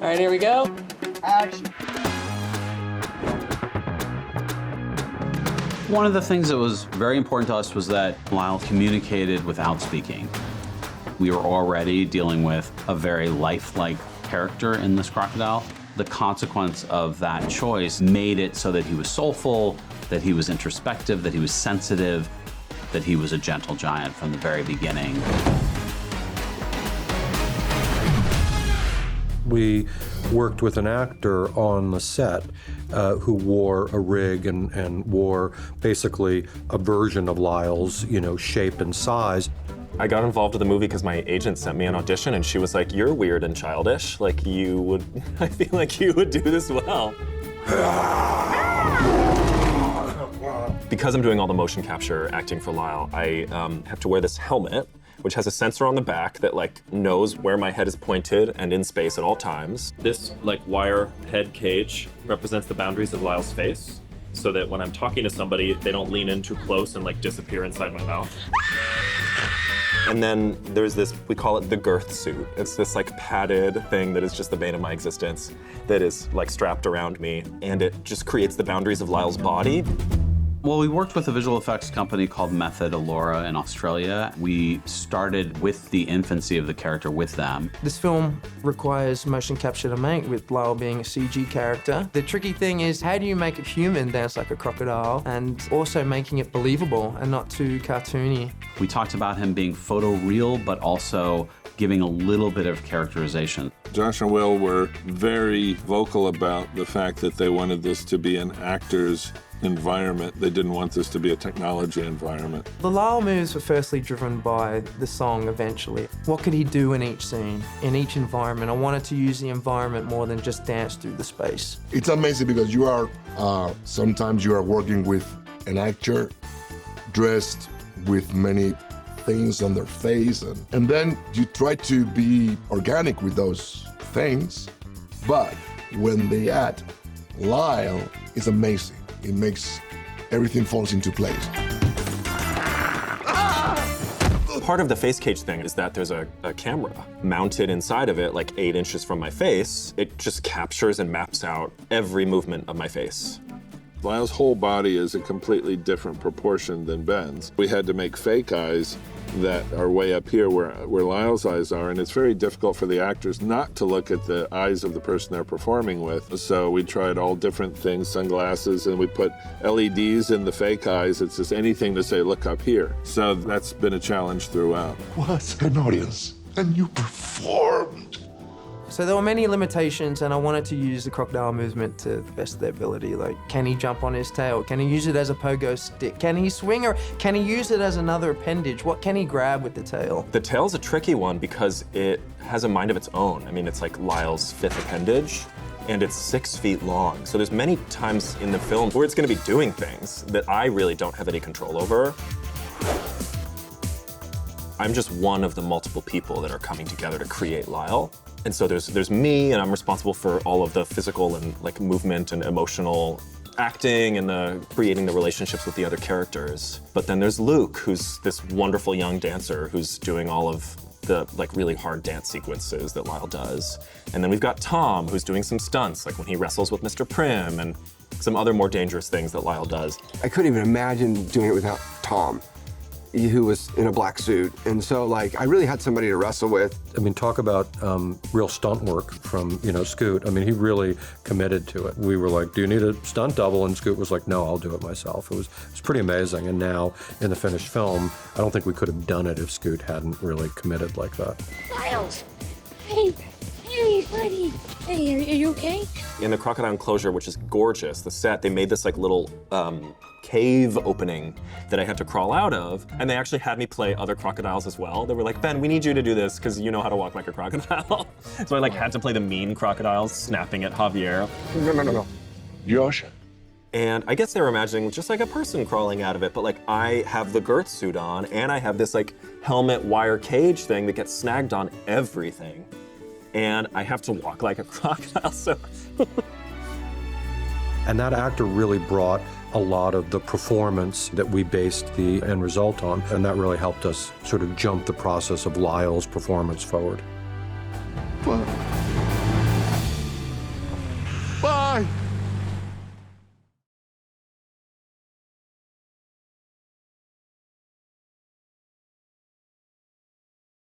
All right, here we go. Action. One of the things that was very important to us was that Lyle communicated without speaking. We were already dealing with a very lifelike character in this crocodile. The consequence of that choice made it so that he was soulful, that he was introspective, that he was sensitive, that he was a gentle giant from the very beginning. We worked with an actor on the set who wore a rig and wore basically a version of Lyle's, shape and size. I got involved with the movie because my agent sent me an audition and she was like, "You're weird and childish. Like I feel like you would do this well." Because I'm doing all the motion capture acting for Lyle, I have to wear this helmet, which has a sensor on the back that knows where my head is pointed and in space at all times. This wire head cage represents the boundaries of Lyle's face, so that when I'm talking to somebody, they don't lean in too close and disappear inside my mouth. And then there's this, we call it the girth suit. It's this padded thing that is just the bane of my existence that is strapped around me, and it just creates the boundaries of Lyle's body. Well, we worked with a visual effects company called Method Allura in Australia. We started with the infancy of the character with them. This film requires motion capture to make, with Lyle being a CG character. The tricky thing is, how do you make a human dance like a crocodile and also making it believable and not too cartoony? We talked about him being photoreal, but also giving a little bit of characterization. Josh and Will were very vocal about the fact that they wanted this to be an actor's environment. They didn't want this to be a technology environment. The Lyle moves were firstly driven by the song eventually. What could he do in each scene, in each environment? I wanted to use the environment more than just dance through the space. It's amazing because you are, sometimes you are working with an actor dressed with many things on their face, and then you try to be organic with those things, but when they add Lyle, it's amazing. It makes everything falls into place. Part of the face cage thing is that there's a camera mounted inside of it, 8 inches from my face. It just captures and maps out every movement of my face. Lyle's whole body is a completely different proportion than Ben's. We had to make fake eyes that are way up here where Lyle's eyes are, and it's very difficult for the actors not to look at the eyes of the person they're performing with. So we tried all different things, sunglasses, and we put LEDs in the fake eyes. It's just anything to say, look up here. So that's been a challenge throughout. What an audience, and you performed. So there were many limitations, and I wanted to use the crocodile movement to the best of their ability. Can he jump on his tail? Can he use it as a pogo stick? Can he swing, or can he use it as another appendage? What can he grab with the tail? The tail's a tricky one because it has a mind of its own. I mean, it's like Lyle's 5th appendage, and it's 6 feet long. So there's many times in the film where it's gonna be doing things that I really don't have any control over. I'm just one of the multiple people that are coming together to create Lyle. And so there's me, and I'm responsible for all of the physical and movement and emotional acting and creating the relationships with the other characters. But then there's Luke, who's this wonderful young dancer who's doing all of the really hard dance sequences that Lyle does. And then we've got Tom, who's doing some stunts, like when he wrestles with Mr. Prim, and some other more dangerous things that Lyle does. I couldn't even imagine doing it without Tom, who was in a black suit. And so I really had somebody to wrestle with. I mean, talk about real stunt work from, Scoot. I mean, he really committed to it. We were like, do you need a stunt double? And Scoot was like, no, I'll do it myself. It was pretty amazing. And now in the finished film, I don't think we could have done it if Scoot hadn't really committed like that. Miles, hey, buddy. Hey, are you okay? In the Crocodile enclosure, which is gorgeous, the set, they made this little cave opening that I had to crawl out of, and they actually had me play other crocodiles as well. They were like, Ben, we need you to do this because you know how to walk like a crocodile. So I had to play the mean crocodiles snapping at Javier. No. Josh? And I guess they were imagining just a person crawling out of it, but I have the girth suit on, and I have this helmet wire cage thing that gets snagged on everything. And I have to walk like a crocodile, so. And that actor really brought a lot of the performance that we based the end result on, and that really helped us sort of jump the process of Lyle's performance forward. Well. on.